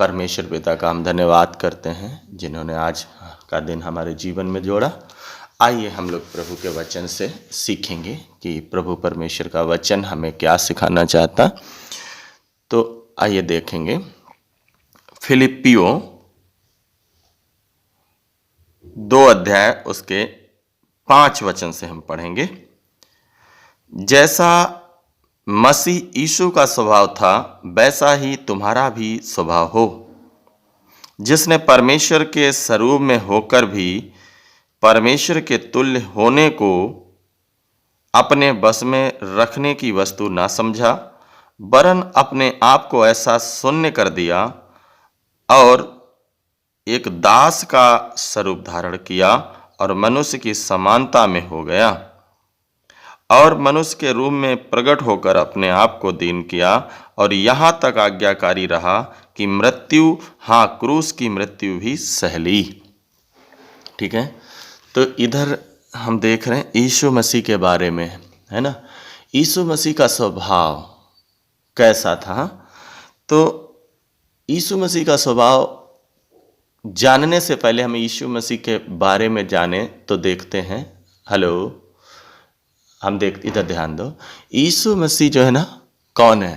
परमेश्वर पिता का हम धन्यवाद करते हैं जिन्होंने आज का दिन हमारे जीवन में जोड़ा। आइए हम लोग प्रभु के वचन से सीखेंगे कि प्रभु परमेश्वर का वचन हमें क्या सिखाना चाहता। तो आइए देखेंगे फिलिप्पियों 2 अध्याय उसके 5 वचन से हम पढ़ेंगे। जैसा मसीह यीशु का स्वभाव था वैसा ही तुम्हारा भी स्वभाव हो, जिसने परमेश्वर के स्वरूप में होकर भी परमेश्वर के तुल्य होने को अपने बस में रखने की वस्तु ना समझा, वरन अपने आप को ऐसा शून्य कर दिया और एक दास का स्वरूप धारण किया और मनुष्य की समानता में हो गया और मनुष्य के रूप में प्रकट होकर अपने आप को दीन किया और यहाँ तक आज्ञाकारी रहा कि मृत्यु, हाँ क्रूस की मृत्यु भी सह ली। ठीक है, तो इधर हम देख रहे हैं यीशु मसीह के बारे में, है ना। यीशु मसीह का स्वभाव कैसा था। तो यीशु मसीह का स्वभाव जानने से पहले हम यीशु मसीह के बारे में जाने तो देखते हैं। हेलो, हम देख, इधर ध्यान दो। यीशु मसीह जो है ना, कौन है?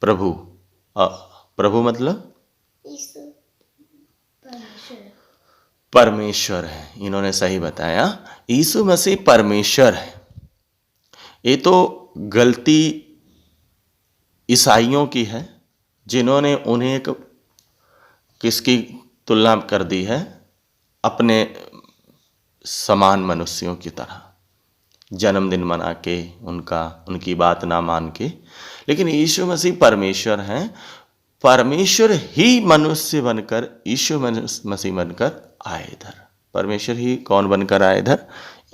प्रभु। प्रभु मतलब परमेश्वर है। इन्होंने सही बताया, यीशु मसीह परमेश्वर है। ये तो गलती ईसाइयों की है जिन्होंने उन्हें किसकी तुलना कर दी है? अपने समान मनुष्यों की तरह, जन्मदिन मना के उनकी बात ना मान के। लेकिन यीशु मसीह परमेश्वर हैं। परमेश्वर ही मनुष्य बनकर, यीशु मसीह बनकर आए इधर। परमेश्वर ही कौन बनकर आए इधर?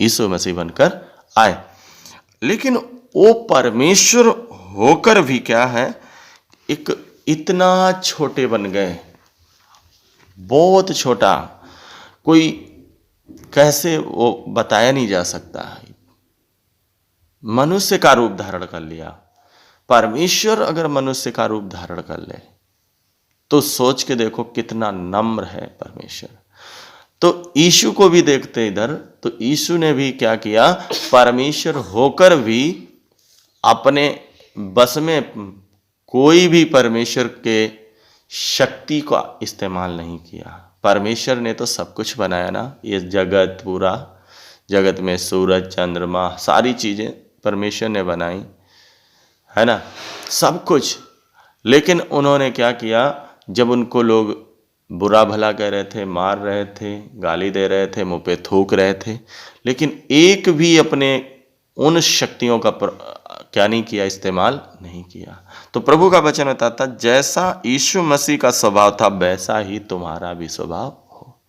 यीशु मसीह बनकर आए। लेकिन वो परमेश्वर होकर भी क्या है, एक इतना छोटे बन गए, बहुत छोटा, कोई कैसे वो बताया नहीं जा सकता। मनुष्य का रूप धारण कर लिया। परमेश्वर अगर मनुष्य का रूप धारण कर ले तो सोच के देखो कितना नम्र है परमेश्वर। तो यीशु को भी देखते इधर, तो यीशु ने भी क्या किया, परमेश्वर होकर भी अपने बस में कोई भी परमेश्वर के शक्ति का इस्तेमाल नहीं किया। परमेश्वर ने तो सब कुछ बनाया ना, ये जगत, पूरा जगत में सूरज, चंद्रमा, सारी चीजें परमेश्वर ने बनाई, है ना, सब कुछ। लेकिन उन्होंने क्या किया, जब उनको लोग बुरा भला कह रहे थे, मार रहे थे, गाली दे रहे थे, मुंह पे थूक रहे थे, लेकिन एक भी अपने उन शक्तियों का क्या नहीं किया, इस्तेमाल नहीं किया। तो प्रभु का वचन बताता, जैसा यीशु मसीह का स्वभाव था वैसा ही तुम्हारा भी स्वभाव हो।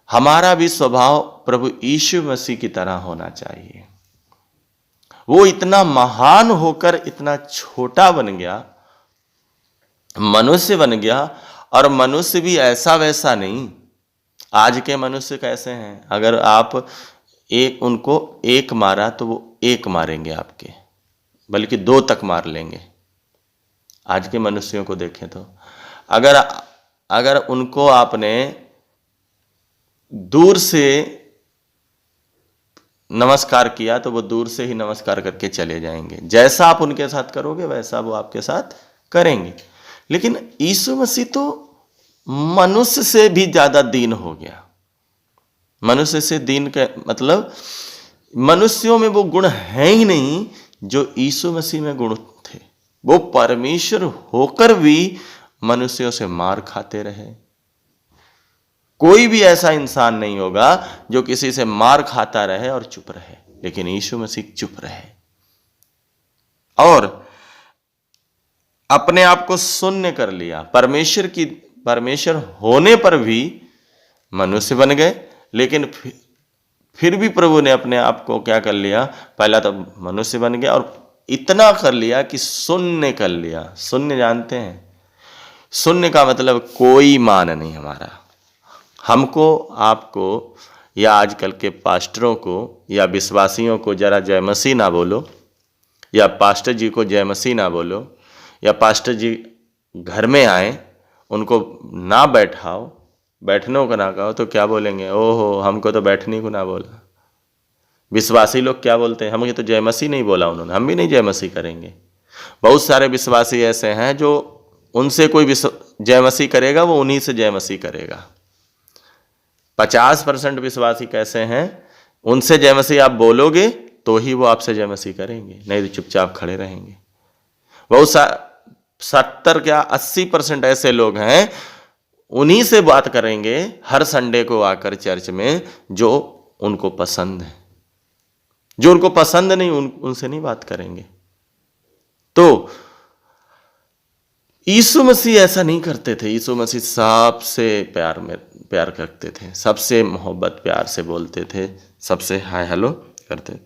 हमारा भी स्वभाव प्रभु यीशु मसीह की तरह होना चाहिए। वो इतना महान होकर इतना छोटा बन गया, मनुष्य बन गया। और मनुष्य भी ऐसा वैसा नहीं। आज के मनुष्य कैसे हैं, अगर आप उनको एक मारा तो वो एक मारेंगे आपके, बल्कि 2 तक मार लेंगे। आज के मनुष्यों को देखें तो अगर उनको आपने दूर से नमस्कार किया तो वो दूर से ही नमस्कार करके चले जाएंगे। जैसा आप उनके साथ करोगे वैसा वो आपके साथ करेंगे। लेकिन यीशु मसीह तो मनुष्य से भी ज्यादा दीन हो गया। मनुष्य से दीन का मतलब, मनुष्यों में वो गुण है ही नहीं जो यीशु मसीह में गुण थे। वो परमेश्वर होकर भी मनुष्यों से मार खाते रहे। कोई भी ऐसा इंसान नहीं होगा जो किसी से मार खाता रहे और चुप रहे, लेकिन यीशु मसीह चुप रहे और अपने आप को शून्य कर लिया। परमेश्वर होने पर भी मनुष्य बन गए, लेकिन फिर भी प्रभु ने अपने आप को क्या कर लिया, पहला तो मनुष्य बन गया और इतना कर लिया कि शून्य कर लिया। शून्य जानते हैं? शून्य का मतलब कोई मान नहीं हमारा। हमको, आपको, या आजकल के पास्टरों को या विश्वासियों को जरा जय मसीह ना बोलो, या पास्टर जी को जय मसीह ना बोलो, या पास्टर जी घर में आए, उनको ना बैठाओ, बैठने को ना कहो, तो क्या बोलेंगे? ओहो, हमको तो बैठने को ना बोला। विश्वासी लोग क्या बोलते हैं? हमें तो जय मसीह नहीं बोला उन्होंने, हम भी नहीं जय मसीह करेंगे। बहुत सारे विश्वासी ऐसे हैं जो उनसे कोई जय मसीह करेगा, वो उन्हीं से जय मसीह करेगा। 50% विश्वासी कैसे हैं? उनसे जय मसीह आप बोलोगे तो ही वो आपसे जय मसीह करेंगे, नहीं तो चुपचाप खड़े रहेंगे। बहुत 70 क्या 80% ऐसे लोग हैं, उन्हीं से बात करेंगे हर संडे को आकर चर्च में, जो उनको पसंद है। जो उनको पसंद नहीं, उनसे नहीं बात करेंगे। तो यीशु मसीह ऐसा नहीं करते थे। यीशु मसीह सबसे प्यार करते थे, सबसे मोहब्बत प्यार से बोलते थे, सबसे हाय हेलो करते थे।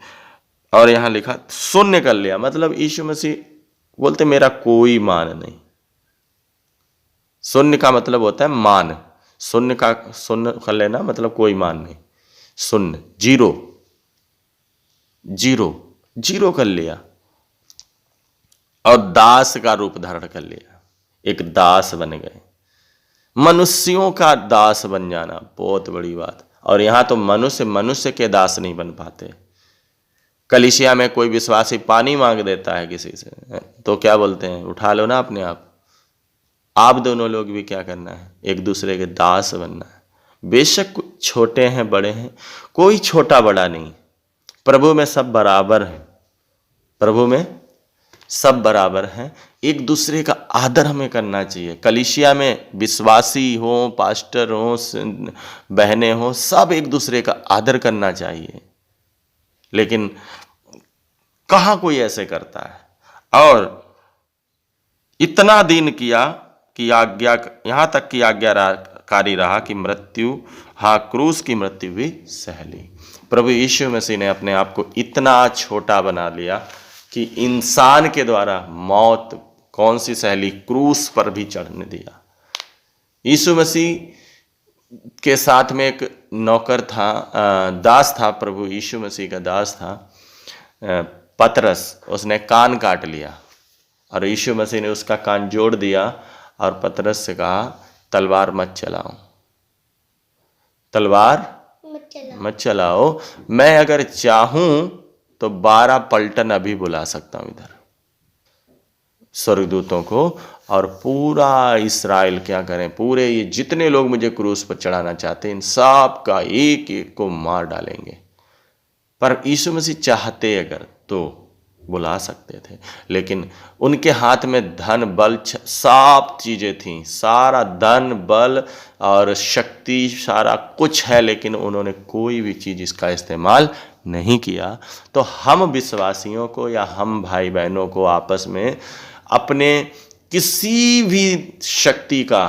और यहां लिखा शून्य कर लिया, मतलब यीशु मसीह बोलते मेरा कोई मान नहीं। शून्य का मतलब होता है मान। शून्य कर लेना मतलब कोई मान नहीं। शून्य, जीरो, जीरो, जीरो कर लिया। और दास का रूप धारण कर लिया, एक दास बन गए। मनुष्यों का दास बन जाना बहुत बड़ी बात। और यहां तो मनुष्य के दास नहीं बन पाते। कलीसिया में कोई विश्वासी पानी मांग देता है किसी से, तो क्या बोलते हैं? उठा लो ना अपने आप दोनों लोग भी क्या करना है? एक दूसरे के दास बनना है। बेशक छोटे हैं बड़े हैं, कोई छोटा बड़ा नहीं, प्रभु में सब बराबर है। प्रभु में सब बराबर हैं। एक दूसरे का आदर हमें करना चाहिए। कलीसिया में विश्वासी हो, पास्टर हो, बहनें हो, सब एक दूसरे का आदर करना चाहिए। लेकिन कहाँ कोई ऐसे करता है? और इतना दिन किया कि आज्ञा, यहां तक की आज्ञाकारी रहा कि मृत्यु, हाँ क्रूस की मृत्यु भी सह ली। प्रभु यीशु मसीह ने अपने आप को इतना छोटा बना लिया कि इंसान के द्वारा मौत कौन सी सह ली? क्रूस पर भी चढ़ने दिया। यीशु मसीह के साथ में एक नौकर था, दास था, प्रभु यीशु मसीह का दास था, पतरस। उसने कान काट लिया और यीशु मसीह ने उसका कान जोड़ दिया और पतरस से कहा तलवार मत चलाओ, तलवार मत चलाओ। मैं अगर चाहूं तो 12 पलटन अभी बुला सकता हूं इधर स्वर्गदूतों को, और पूरा इस्राएल क्या करें, पूरे ये जितने लोग मुझे क्रूस पर चढ़ाना चाहते हैं, इन सब का एक एक को मार डालेंगे। पर यीशु मसीह चाहते अगर तो बुला सकते थे, लेकिन उनके हाथ में धन बल सब चीजें थीं, सारा धन बल और शक्ति सारा कुछ है, लेकिन उन्होंने कोई भी चीज इसका इस्तेमाल नहीं किया। तो हम विश्वासियों को या हम भाई बहनों को आपस में अपने किसी भी शक्ति का,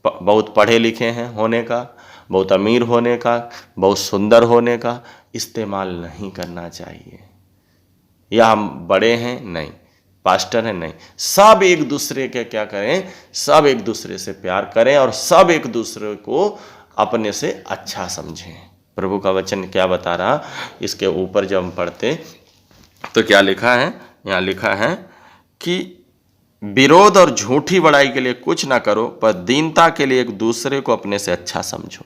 बहुत पढ़े लिखे हैं होने का, बहुत अमीर होने का, बहुत सुंदर होने का इस्तेमाल नहीं करना चाहिए। या हम बड़े हैं नहीं, पास्टर हैं नहीं, सब एक दूसरे के क्या करें? सब एक दूसरे से प्यार करें और सब एक दूसरे को अपने से अच्छा समझें। प्रभु का वचन क्या बता रहा, इसके ऊपर जब हम पढ़ते तो क्या लिखा है? यहाँ लिखा है कि विरोध और झूठी बड़ाई के लिए कुछ ना करो, पर दीनता के लिए एक दूसरे को अपने से अच्छा समझो,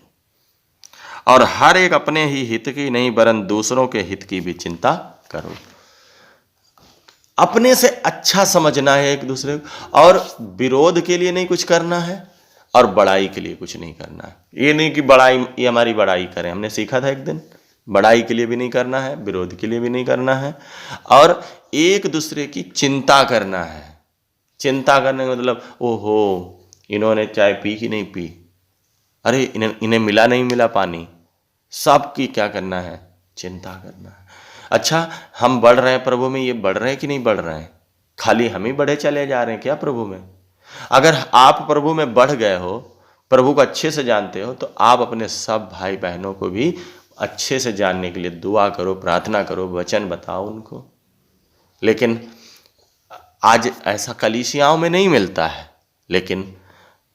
और हर एक अपने ही हित की नहीं वरन दूसरों के हित की भी चिंता करो। अपने से अच्छा समझना है एक दूसरे को, और विरोध के लिए नहीं कुछ करना है और बड़ाई के लिए कुछ नहीं करना है। ये नहीं कि बड़ाई, ये हमारी बड़ाई करें। हमने सीखा था एक दिन, बड़ाई के लिए भी नहीं करना है, विरोध के लिए भी नहीं करना है, और एक दूसरे की चिंता करना है। चिंता करने का मतलब, ओहो इन्होंने चाय पी कि नहीं पी, अरे इन्हें मिला नहीं मिला पानी, सबकी क्या करना है? चिंता करना है। अच्छा, हम बढ़ रहे हैं प्रभु में, ये बढ़ रहे हैं कि नहीं बढ़ रहे हैं? खाली हम ही बढ़े चले जा रहे हैं क्या प्रभु में? अगर आप प्रभु में बढ़ गए हो, प्रभु को अच्छे से जानते हो, तो आप अपने सब भाई बहनों को भी अच्छे से जानने के लिए दुआ करो, प्रार्थना करो, वचन बताओ उनको। लेकिन आज ऐसा कलीसियाओं में नहीं मिलता है। लेकिन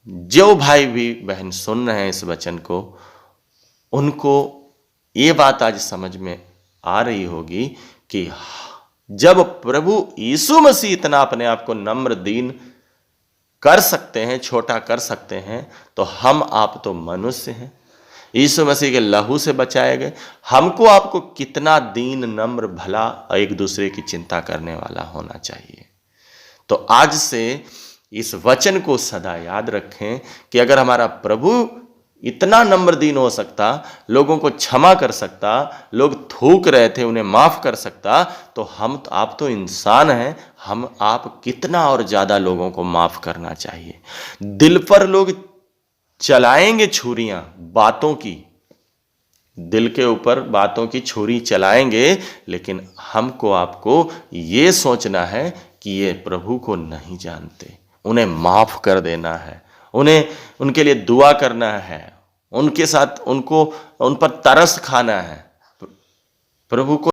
जो भाई भी बहन सुन रहे हैं इस वचन को, उनको ये बात आज समझ में आ रही होगी कि जब प्रभु यीशु मसीह इतना अपने आप को नम्र दीन कर सकते हैं, छोटा कर सकते हैं, तो हम आप तो मनुष्य हैं, यीशु मसीह के लहू से बचाए गए। हमको आपको कितना दीन, नम्र, भला, एक दूसरे की चिंता करने वाला होना चाहिए। तो आज से इस वचन को सदा याद रखें कि अगर हमारा प्रभु इतना नम्र दीन हो सकता, लोगों को क्षमा कर सकता, लोग थूक रहे थे उन्हें माफ कर सकता, तो हम आप तो इंसान हैं, हम आप कितना और ज्यादा लोगों को माफ करना चाहिए। दिल पर लोग चलाएंगे छुरियां बातों की, दिल के ऊपर बातों की छुरी चलाएंगे, लेकिन हमको आपको ये सोचना है कि ये प्रभु को नहीं जानते, उन्हें माफ कर देना है, उन्हें उनके लिए दुआ करना है, उनके साथ उन पर तरस खाना है, प्रभु को